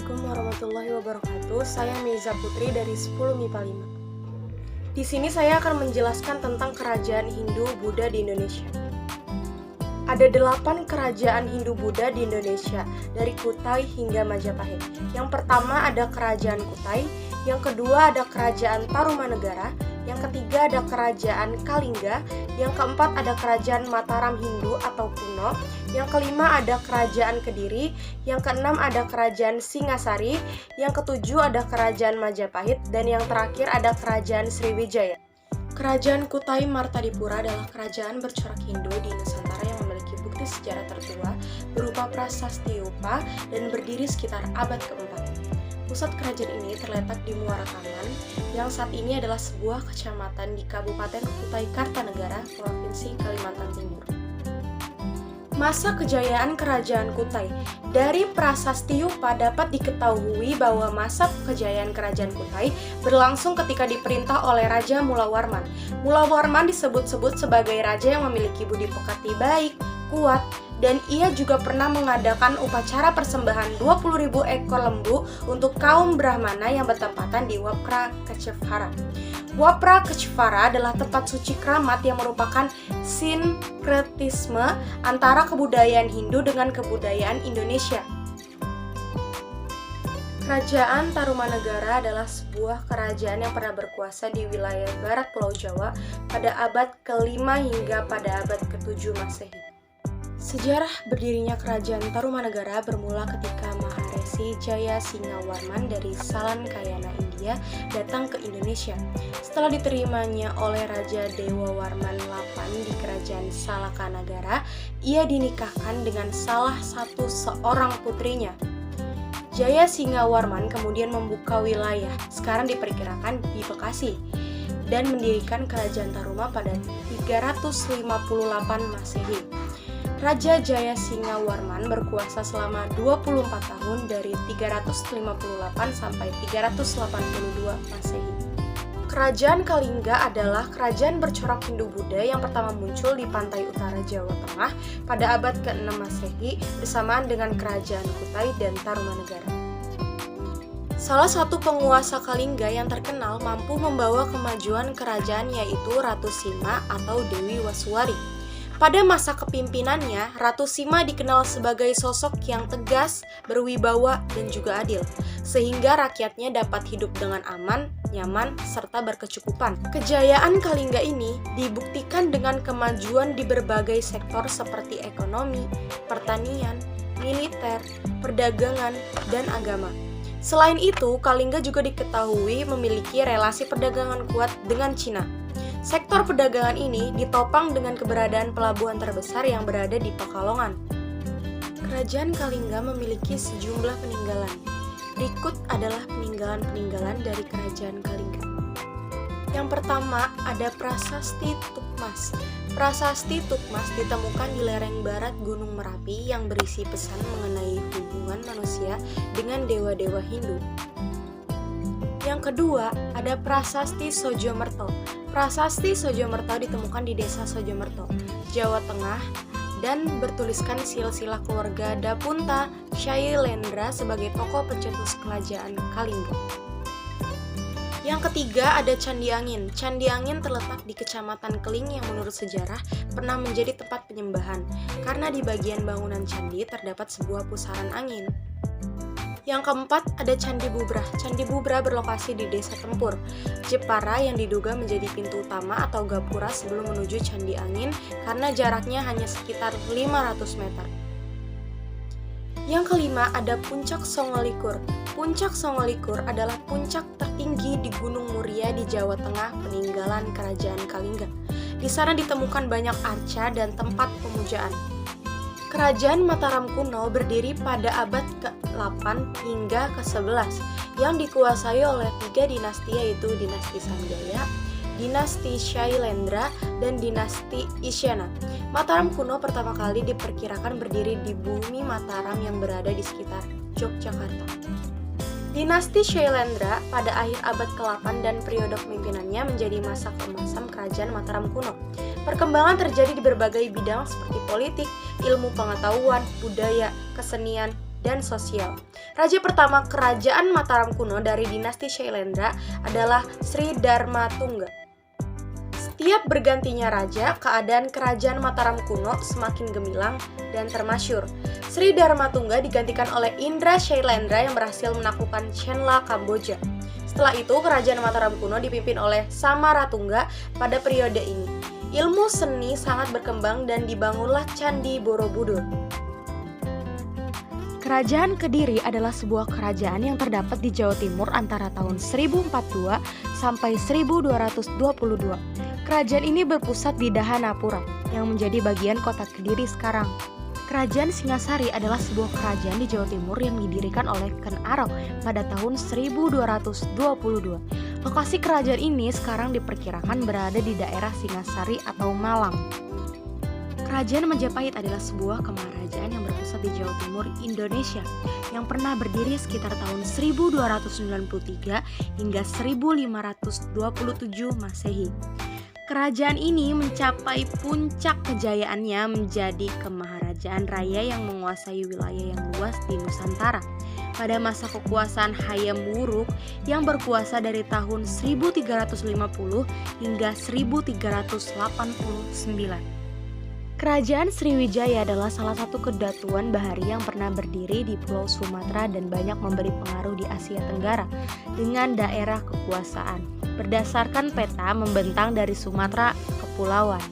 Assalamualaikum warahmatullahi wabarakatuh. Saya Meiza Putri dari 10 MIPA 5. Di sini saya akan menjelaskan tentang kerajaan Hindu Buddha di Indonesia. Ada 8 kerajaan Hindu Buddha di Indonesia, dari Kutai hingga Majapahit. Yang pertama ada kerajaan Kutai, yang kedua ada kerajaan Tarumanegara, yang ketiga ada kerajaan Kalingga, yang keempat ada kerajaan Mataram Hindu atau kuno, yang kelima ada kerajaan Kediri, yang keenam ada kerajaan Singasari, yang ketujuh ada kerajaan Majapahit, dan yang terakhir ada kerajaan Sriwijaya. Kerajaan Kutai Martadipura adalah kerajaan bercorak Hindu di Nusantara yang memiliki bukti sejarah tertua berupa prasasti Yupa dan berdiri sekitar abad keempat. Pusat kerajaan ini terletak di Muara Kaman, yang saat ini adalah sebuah kecamatan di Kabupaten Kutai Kartanegara, Provinsi Kalimantan Timur. Masa kejayaan Kerajaan Kutai. Dari prasasti Yupa dapat diketahui bahwa masa kejayaan Kerajaan Kutai berlangsung ketika diperintah oleh Raja Mulawarman. Mulawarman disebut-sebut sebagai raja yang memiliki budi pekerti baik, kuat, dan ia juga pernah mengadakan upacara persembahan 20.000 ekor lembu untuk kaum Brahmana yang bertempatan di Wapra Kecevara. Wapra Kecevara adalah tempat suci keramat yang merupakan sinkretisme antara kebudayaan Hindu dengan kebudayaan Indonesia. Kerajaan Tarumanegara adalah sebuah kerajaan yang pernah berkuasa di wilayah barat Pulau Jawa pada abad ke-5 hingga pada abad ke-7 Masehi. Sejarah berdirinya Kerajaan Tarumanegara bermula ketika Maharesi Jaya Singawarman dari Salankayana, India datang ke Indonesia. Setelah diterimanya oleh Raja Dewa Warman VIII di Kerajaan Salakanagara, ia dinikahkan dengan salah satu seorang putrinya. Jaya Singawarman kemudian membuka wilayah, sekarang diperkirakan di Bekasi, dan mendirikan Kerajaan Taruma pada 358 Masehi. Raja Jaya Singawarman berkuasa selama 24 tahun dari 358 sampai 382 Masehi. Kerajaan Kalingga adalah kerajaan bercorak Hindu-Buddha yang pertama muncul di pantai utara Jawa Tengah pada abad ke-6 Masehi bersamaan dengan Kerajaan Kutai dan Tarumanegara. Salah satu penguasa Kalingga yang terkenal mampu membawa kemajuan kerajaan yaitu Ratu Sima atau Dewi Wasuwari. Pada masa kepimimpinannya, Ratu Sima dikenal sebagai sosok yang tegas, berwibawa, dan juga adil, sehingga rakyatnya dapat hidup dengan aman, nyaman, serta berkecukupan. Kejayaan Kalingga ini dibuktikan dengan kemajuan di berbagai sektor seperti ekonomi, pertanian, militer, perdagangan, dan agama. Selain itu, Kalingga juga diketahui memiliki relasi perdagangan kuat dengan Cina. Sektor perdagangan ini ditopang dengan keberadaan pelabuhan terbesar yang berada di Pekalongan. Kerajaan Kalingga memiliki sejumlah peninggalan. Berikut adalah peninggalan-peninggalan dari Kerajaan Kalingga. Yang pertama, ada Prasasti Tukmas. Prasasti Tukmas ditemukan di lereng barat Gunung Merapi yang berisi pesan mengenai hubungan manusia dengan dewa-dewa Hindu. Yang kedua, ada Prasasti Sojomerto. Prasasti Sojomerto ditemukan di desa Sojomerto, Jawa Tengah, dan bertuliskan silsilah keluarga Dapunta Shailendra sebagai tokoh pencetus kerajaan Kalingga. Yang ketiga ada Candi Angin. Candi Angin terletak di Kecamatan Keling yang menurut sejarah pernah menjadi tempat penyembahan, karena di bagian bangunan candi terdapat sebuah pusaran angin. Yang keempat ada Candi Bubrah. Candi Bubrah berlokasi di Desa Tempur, Jepara yang diduga menjadi pintu utama atau gapura sebelum menuju Candi Angin karena jaraknya hanya sekitar 500 meter. Yang kelima ada Puncak Songolikur. Puncak Songolikur adalah puncak tertinggi di Gunung Muria di Jawa Tengah, peninggalan Kerajaan Kalingga. Di sana ditemukan banyak arca dan tempat pemujaan. Kerajaan Mataram kuno berdiri pada abad ke-8 hingga ke-11 yang dikuasai oleh 3 dinasti yaitu Dinasti Sanjaya, Dinasti Shailendra, dan Dinasti Isyana. Mataram kuno pertama kali diperkirakan berdiri di bumi Mataram yang berada di sekitar Yogyakarta. Dinasti Shailendra pada akhir abad ke-8 dan periode kepemimpinannya menjadi masa keemasan Kerajaan Mataram kuno. Perkembangan terjadi di berbagai bidang seperti politik, ilmu pengetahuan, budaya, kesenian, dan sosial. Raja pertama Kerajaan Mataram kuno dari dinasti Shailendra adalah Sri Dharmatungga. Setiap bergantinya raja, keadaan Kerajaan Mataram kuno semakin gemilang dan termasyur. Sri Dharmatungga digantikan oleh Indra Shailendra yang berhasil menaklukkan Chenla Kamboja. Setelah itu, Kerajaan Mataram kuno dipimpin oleh Samaratungga pada periode ini. Ilmu seni sangat berkembang dan dibangunlah Candi Borobudur. Kerajaan Kediri adalah sebuah kerajaan yang terdapat di Jawa Timur antara tahun 1042 sampai 1222. Kerajaan ini berpusat di Dahanapura, yang menjadi bagian kota Kediri sekarang. Kerajaan Singasari adalah sebuah kerajaan di Jawa Timur yang didirikan oleh Ken Arok pada tahun 1222. Lokasi kerajaan ini sekarang diperkirakan berada di daerah Singasari atau Malang. Kerajaan Majapahit adalah sebuah kemaharajaan yang berpusat di Jawa Timur, Indonesia, yang pernah berdiri sekitar tahun 1293 hingga 1527 Masehi. Kerajaan ini mencapai puncak kejayaannya menjadi kemaharajaan raya yang menguasai wilayah yang luas di Nusantara. Pada masa kekuasaan Hayam Wuruk yang berkuasa dari tahun 1350 hingga 1389. Kerajaan Sriwijaya adalah salah satu kedatuan bahari yang pernah berdiri di Pulau Sumatera dan banyak memberi pengaruh di Asia Tenggara dengan daerah kekuasaan. Berdasarkan peta membentang dari Sumatera Kepulauan.